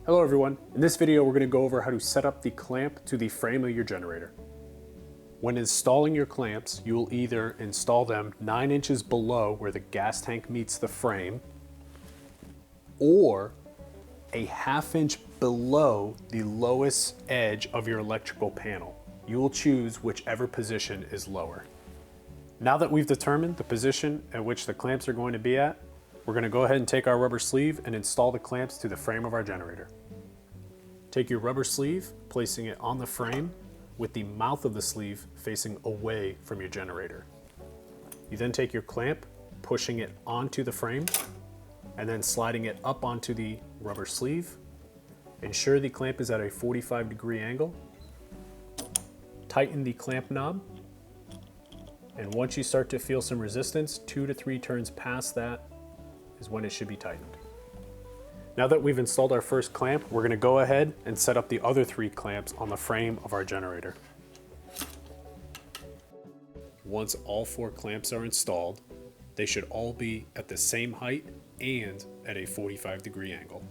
Hello everyone. In this video we're going to go over how to set up the clamp to the frame of your generator. When installing your clamps, you will either install them 9 inches below where the gas tank meets the frame, or a 1/2 inch below the lowest edge of your electrical panel. You will choose whichever position is lower. Now that we've determined the position at which the clamps are going to be at, we're going to go ahead and take our rubber sleeve and install the clamps to the frame of our generator. Take your rubber sleeve, placing it on the frame with the mouth of the sleeve facing away from your generator. You then take your clamp, pushing it onto the frame, and then sliding it up onto the rubber sleeve. Ensure the clamp is at a 45-degree angle. Tighten the clamp knob, and once you start to feel some resistance, 2 to 3 turns past that is when it should be tightened. Now that we've installed our first clamp, we're going to go ahead and set up the other 3 clamps on the frame of our generator. Once all 4 clamps are installed, they should all be at the same height and at a 45-degree angle.